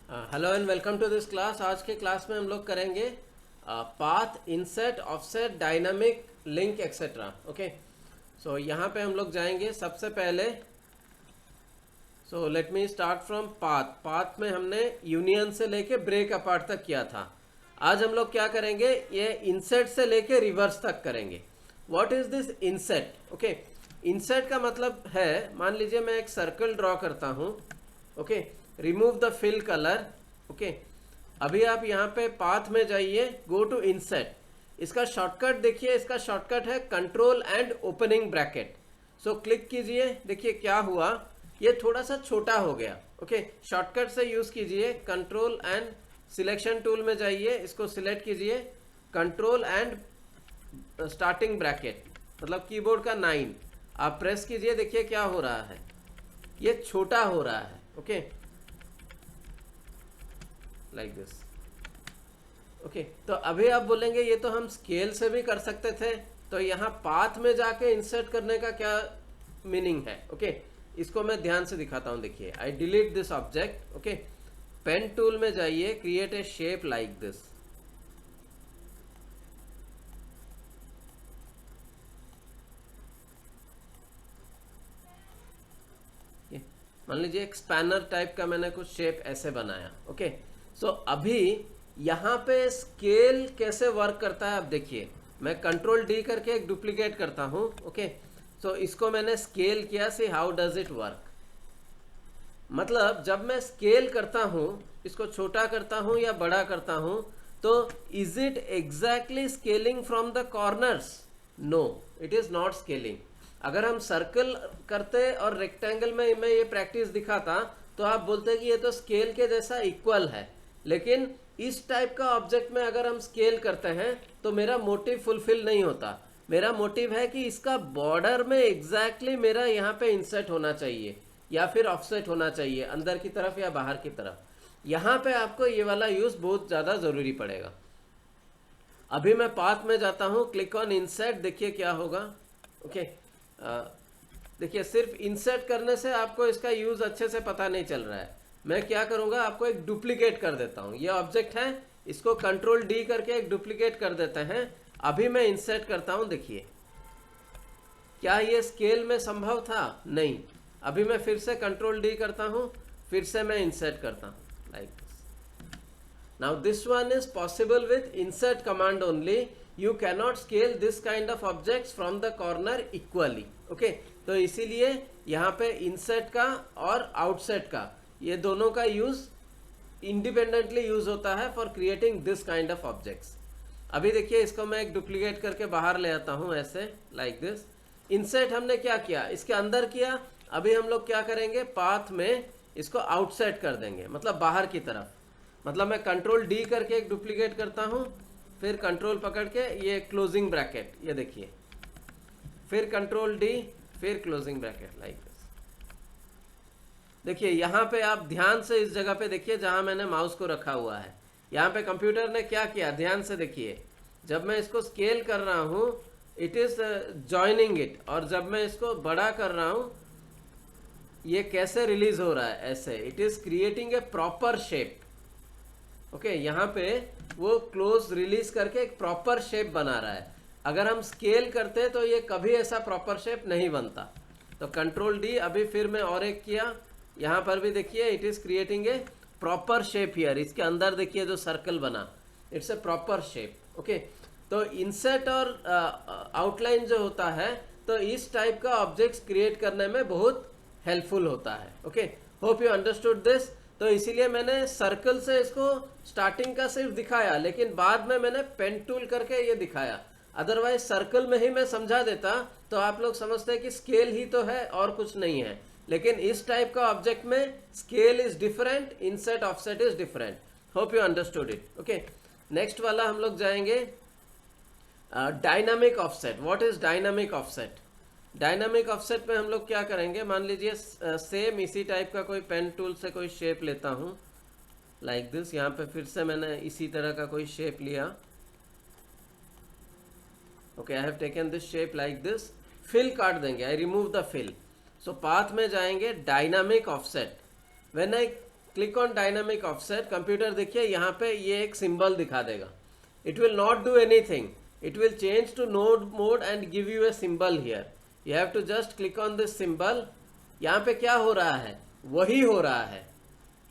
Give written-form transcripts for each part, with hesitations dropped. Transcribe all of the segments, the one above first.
Hello and welcome to this class. आज के class में हम लोग करेंगे path, insert, offset, dynamic, link etcetera. Okay, so यहाँ पे हम लोग जाएंगे सबसे पहले। So let me start from path. Path में हमने यूनियन से लेके ब्रेक अपार्ट तक किया था। आज हम लोग क्या करेंगे, ये इंसर्ट से लेके रिवर्स तक करेंगे। What is this insert? Okay, insert का मतलब है, मान लीजिए मैं एक सर्कल ड्रॉ करता हूँ। Okay, remove the fill colour. Okay, अभी आप यहाँ पे पाथ में जाइए, गो टू इंसर्ट। इसका शॉर्टकट देखिए, इसका शॉर्टकट है control and opening bracket. So click कीजिए, देखिए क्या हुआ, ये थोड़ा सा छोटा हो गया। ओके, शॉर्टकट से यूज कीजिए, कंट्रोल एंड सिलेक्शन टूल में जाइए, इसको सिलेक्ट कीजिए, कंट्रोल एंड स्टार्टिंग ब्रैकेट, मतलब कीबोर्ड का 9 आप प्रेस कीजिए। देखिए क्या हो रहा है, ये छोटा हो रहा है। Okay, like this. ओके, तो अभी आप बोलेंगे ये तो हम स्केल से भी कर सकते थे, तो यहाँ पाथ में जाके इंसर्ट करने का क्या मीनिंग है? ओके, इसको मैं ध्यान से दिखाता हूँ। देखिए, I delete this object. Okay, pen tool में जाइए, create a shape like this. मान लीजिए एक स्पैनर टाइप का मैंने कुछ शेप ऐसे बनाया। ओके, सो अभी यहाँ पे स्केल कैसे वर्क करता है आप देखिए। मैं कंट्रोल डी करके एक डुप्लीकेट करता हूँ। ओके, सो इसको मैंने स्केल किया। See how does it work. मतलब जब मैं स्केल करता हूँ, इसको छोटा करता हूँ या बड़ा करता हूँ, तो is it exactly scaling from the corners? No, it is not scaling. अगर हम सर्कल करते और रेक्टेंगल में मैं ये प्रैक्टिस दिखाता तो आप बोलते कि ये तो स्केल के जैसा इक्वल है, लेकिन इस टाइप का ऑब्जेक्ट में अगर हम स्केल करते हैं तो मेरा मोटिव फुलफिल नहीं होता। मेरा मोटिव है कि इसका बॉर्डर में एग्जैक्टली मेरा यहाँ पे इंसर्ट होना चाहिए या फिर ऑफसेट होना चाहिए, अंदर की तरफ या बाहर की तरफ। यहाँ पे आपको ये वाला यूज बहुत ज़्यादा ज़रूरी पड़ेगा। अभी मैं पाथ में जाता हूँ, क्लिक ऑन इंसर्ट, देखिए क्या होगा। ओके, देखिए सिर्फ इंसर्ट करने से आपको इसका यूज अच्छे से पता नहीं चल रहा है। मैं क्या करूंगा, आपको एक डुप्लीकेट कर देता हूं। ये ऑब्जेक्ट है, इसको कंट्रोल डी करके एक डुप्लीकेट कर देते हैं। अभी मैं इंसर्ट करता हूं, देखिए क्या ये स्केल में संभव था? नहीं। अभी मैं फिर से कंट्रोल डी करता हूं, फिर से मैं इंसर्ट करता हूं like this. Now this one is possible with insert command only. You cannot scale this kind of objects from the corner equally. Okay, तो इसीलिए यहाँ पे इंसर्ट का और आउटसेट का, ये दोनों का यूज इंडिपेंडेंटली यूज होता है for creating this kind of objects. अभी देखिए, इसको मैं एक डुप्लीकेट करके बाहर ले आता हूँ ऐसे लाइक दिस। इंसर्ट हमने क्या किया, इसके अंदर किया। अभी हम लोग क्या करेंगे, पाथ में इसको आउटसाइड कर देंगे, मतलब बाहर की तरफ। मतलब मैं कंट्रोल डी करके एक डुप्लीकेट करता हूँ, फिर कंट्रोल पकड़ के ये क्लोजिंग ब्रैकेट, ये देखिए, फिर कंट्रोल डी, फिर क्लोजिंग ब्रैकेट लाइक दिस। देखिए यहाँ पे आप ध्यान से इस जगह पे देखिए जहां मैंने माउस को रखा हुआ है। यहाँ पे कंप्यूटर ने क्या किया, ध्यान से देखिए। जब मैं इसको स्केल कर रहा हूँ, इट इज जॉइनिंग इट, और जब मैं इसको बड़ा कर रहा हूँ, ये कैसे रिलीज हो रहा है, ऐसे। It is creating a proper shape. Okay, यहाँ पे वो क्लोज रिलीज करके एक प्रॉपर शेप बना रहा है। अगर हम स्केल करते तो ये कभी ऐसा प्रॉपर शेप नहीं बनता। तो कंट्रोल डी, अभी फिर मैं और एक किया, यहाँ पर भी देखिए it is creating a proper shape here. इसके अंदर देखिए जो सर्कल बना, it's a proper shape. Okay, तो इंसर्ट और आउटलाइन जो होता है, तो इस टाइप का ऑब्जेक्ट्स क्रिएट करने में बहुत हेल्पफुल होता है। Okay, hope you understood this. तो इसीलिए मैंने सर्कल से इसको स्टार्टिंग का सिर्फ दिखाया, लेकिन बाद में मैंने पेन टूल करके ये दिखाया। अदरवाइज सर्कल में ही मैं समझा देता तो आप लोग समझते हैं कि स्केल ही तो है और कुछ नहीं है। लेकिन इस टाइप का ऑब्जेक्ट में scale is different, insert offset is different. Hope you understood it. Okay, next वाला हम लोग जाएंगे dynamic offset. What is dynamic offset? Dynamic offset में हम लोग क्या करेंगे, मान लीजिए सेम इसी टाइप का कोई पेन टूल से कोई शेप लेता हूँ लाइक दिस। यहाँ पे फिर से मैंने इसी तरह का कोई शेप लिया। Okay, I have taken this shape like this. Fill काट देंगे, I remove the fill. So path में जाएंगे, dynamic offset. When I click on dynamic offset, computer देखिए यहाँ पे ये एक सिंबल दिखा देगा. It will not do anything, it will change to node mode and give you a symbol here. You have to just click on this symbol. यहाँ पे क्या हो रहा है, वही हो रहा है,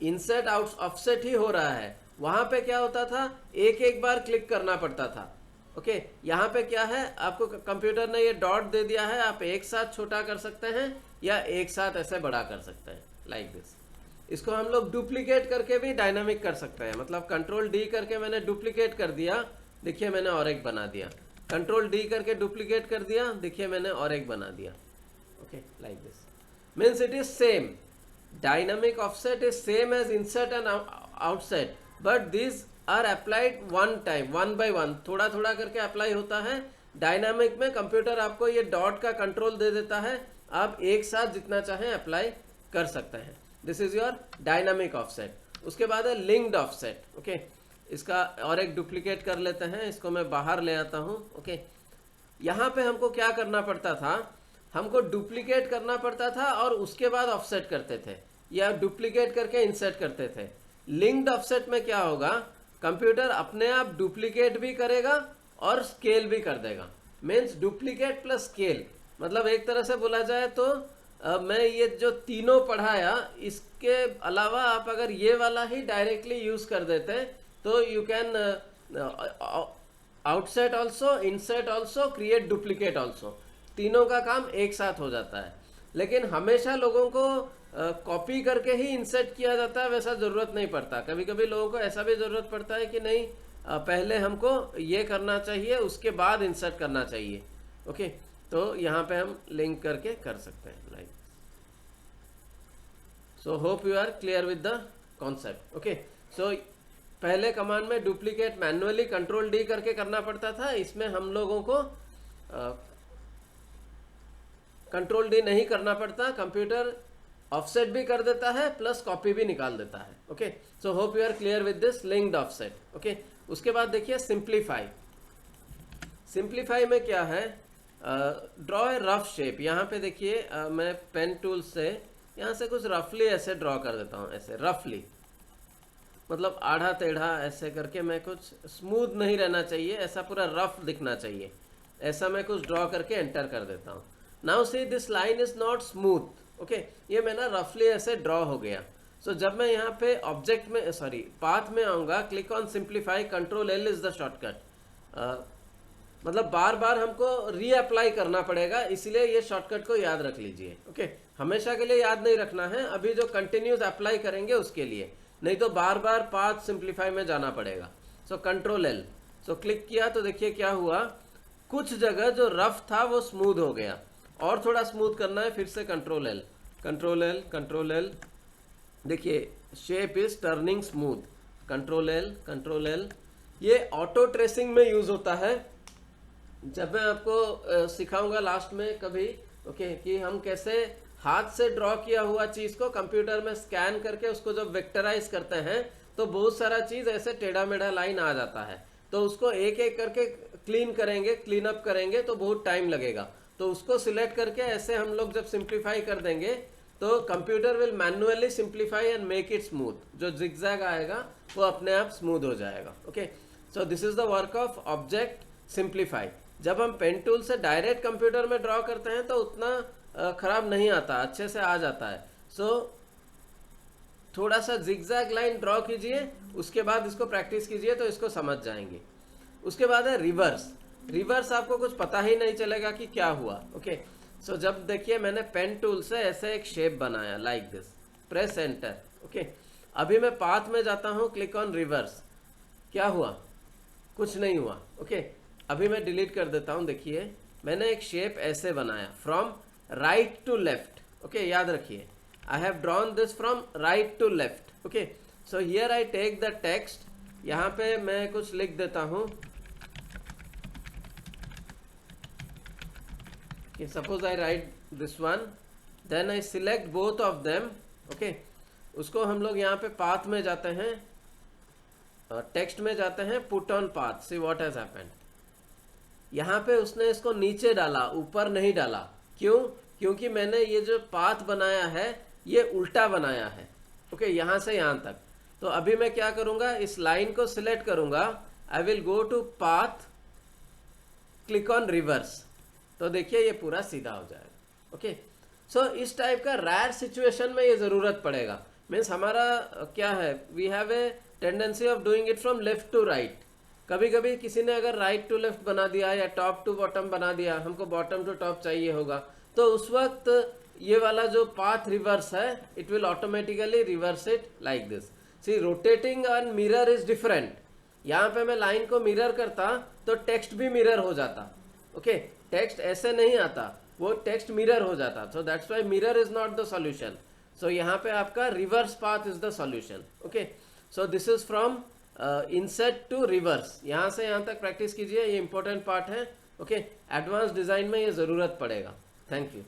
इंसर्ट आउट ऑफसेट ही हो रहा है. वहां पे क्या होता था, एक एक बार क्लिक करना पड़ता था. ओके, यहाँ पे क्या है, आपको कंप्यूटर ने ये डॉट दे दिया है, आप एक साथ छोटा कर सकते हैं या एक साथ ऐसे बड़ा कर सकते हैं, लाइक दिस. इसको हम लोग डुप्लीकेट करके भी डायनामिक कर सकते हैं. मतलब कंट्रोल डी करके मैंने डुप्लीकेट कर दिया, देखिए मैंने और एक बना दिया. कंट्रोल डी करके डुप्लीकेट कर दिया, देखिए मैंने और एक बना दिया. Okay, like this. Means it is same. Dynamic offset is same as insert and outset, but these are applied one time, one by one, थोड़ा थोड़ा करके अप्लाई होता है. डायनामिक में कंप्यूटर आपको ये डॉट का कंट्रोल दे देता है, आप एक साथ जितना चाहें अप्लाई कर सकते हैं. This is your dynamic offset. उसके बाद है लिंक्ड ऑफसेट. ओके, इसका और एक डुप्लीकेट कर लेते हैं, इसको मैं बाहर ले आता हूँ. ओके, यहाँ पे हमको क्या करना पड़ता था, हमको डुप्लीकेट करना पड़ता था और उसके बाद ऑफसेट करते थे, या डुप्लीकेट करके इंसर्ट करते थे. लिंक्ड ऑफसेट में क्या होगा, कंप्यूटर अपने आप डुप्लीकेट भी करेगा और स्केल भी कर देगा. Means duplicate plus scale. मतलब एक तरह से बोला जाए तो मैं ये जो तीनों पढ़ाया, इसके अलावा आप अगर ये वाला ही डायरेक्टली यूज कर देते तो you can outset also, insert also, create duplicate also. तीनों का काम एक साथ हो जाता है. लेकिन हमेशा लोगों को कॉपी करके ही इंसर्ट किया जाता है, वैसा ज़रूरत नहीं पड़ता. कभी कभी लोगों को ऐसा भी ज़रूरत पड़ता है कि नहीं, पहले हमको ये करना चाहिए, उसके बाद इंसर्ट करना चाहिए. ओके, तो यहाँ पे हम लिंक करके कर सकते हैं, like. So hope you are clear with the concept. Okay, so पहले कमांड में डुप्लीकेट मैन्युअली कंट्रोल डी करके करना पड़ता था, इसमें हम लोगों को कंट्रोल डी नहीं करना पड़ता. कंप्यूटर ऑफसेट भी कर देता है प्लस कॉपी भी निकाल देता है. Okay, so hope you are clear with this linked offset. Okay, उसके बाद देखिए सिंप्लीफाई. सिंप्लीफाई में क्या है, ड्रॉ ए रफ शेप. यहाँ पे देखिए मैं पेन टूल से यहाँ से कुछ रफली ऐसे ड्रॉ कर देता हूँ, ऐसे रफली, मतलब आधा टेढ़ा ऐसे करके. मैं कुछ स्मूथ नहीं रहना चाहिए, ऐसा पूरा रफ दिखना चाहिए, ऐसा मैं कुछ ड्रॉ करके एंटर कर देता हूँ. Now see this line is not smooth. Okay, ये मैं ना रफली ऐसे ड्रॉ हो गया. सो जब मैं यहाँ पे ऑब्जेक्ट में, सॉरी पाथ में आऊँगा, click on simplify, control L is the shortcut. मतलब बार बार हमको रीअप्लाई करना पड़ेगा, इसलिए ये शॉर्टकट को याद रख लीजिए. ओके, हमेशा के लिए याद नहीं रखना है, अभी जो कंटिन्यूस अप्लाई करेंगे उसके लिए, नहीं तो बार बार पाथ सिंप्लीफाई में जाना पड़ेगा. So control L. So click किया तो देखिए क्या हुआ, कुछ जगह जो रफ था वो स्मूथ हो गया. और थोड़ा स्मूथ करना है, फिर से control L, control L, control L. देखिए shape is turning smooth. Control L, control L. ये ऑटो ट्रेसिंग में यूज होता है, जब मैं आपको सिखाऊंगा लास्ट में कभी. ओके, कि हम कैसे हाथ से ड्रॉ किया हुआ चीज को कंप्यूटर में स्कैन करके उसको जब वेक्टराइज करते हैं तो बहुत सारा चीज ऐसे टेढ़ा मेढ़ा लाइन आ जाता है. तो उसको एक एक करके क्लीन करेंगे, क्लीन अप करेंगे तो बहुत टाइम लगेगा. तो उसको सिलेक्ट करके ऐसे हम लोग जब सिंप्लीफाई कर देंगे तो computer will manually simplify and make it smooth. जो जिगजैग आएगा वो अपने आप स्मूथ हो जाएगा. Okay, so this is the work of object simplify. जब हम पेन टूल से डायरेक्ट कंप्यूटर में ड्रॉ करते हैं तो उतना खराब नहीं आता, अच्छे से आ जाता है. सो थोड़ा सा जिगजैग लाइन ड्रॉ कीजिए, उसके बाद इसको प्रैक्टिस कीजिए तो इसको समझ जाएंगे. उसके बाद है रिवर्स. रिवर्स आपको कुछ पता ही नहीं चलेगा कि क्या हुआ. ओके, सो जब देखिए मैंने पेन टूल से ऐसे एक शेप बनाया like this, press enter. Okay, अभी मैं पाथ में जाता हूँ, क्लिक ऑन रिवर्स. क्या हुआ, कुछ नहीं हुआ. ओके, अभी मैं डिलीट कर देता हूँ. देखिए मैंने एक शेप ऐसे बनाया from right to left. Okay, याद रखिए I have drawn this from right to left. Okay, so here I take the text. यहाँ पे मैं कुछ लिख देता हूँ. Suppose I write this one, then I select both of them. Okay, उसको हम लोग यहाँ पे पाथ में जाते हैं, टेक्स्ट में जाते हैं, put on path. See what has happened. यहाँ पे उसने इसको नीचे डाला, ऊपर नहीं डाला. क्यों? क्योंकि मैंने ये जो पाथ बनाया है ये उल्टा बनाया है. ओके, यहाँ से यहाँ तक। तो अभी मैं क्या करूँगा, इस लाइन को सिलेक्ट करूँगा, I will go to path, click on reverse, तो देखिए ये पूरा सीधा हो जाएगा। ओके, सो इस टाइप का रेयर सिचुएशन में ये ज़रूरत पड़ेगा। मीन्स हमारा क्या है, we have a tendency of doing it from left to right. कभी कभी किसी ने अगर राइट टू लेफ्ट बना दिया या टॉप टू बॉटम बना दिया, हमको बॉटम टू टॉप चाहिए होगा, तो उस वक्त ये वाला जो पाथ रिवर्स है, it will automatically reverse it like this. See, rotating on mirror is different. यहाँ पे मैं लाइन को मिरर करता तो टेक्स्ट भी मिरर हो जाता। ओके, टेक्स्ट ऐसे नहीं आता, वो टेक्स्ट मिरर हो जाता। So that's why mirror is not the solution. So यहाँ पे आपका reverse path is the solution. Okay, so this is from insert to reverse. यहाँ से यहाँ तक प्रैक्टिस कीजिए, ये इंपॉर्टेंट पार्ट है। ओके, एडवांस डिजाइन में ये जरूरत पड़ेगा। Thank you.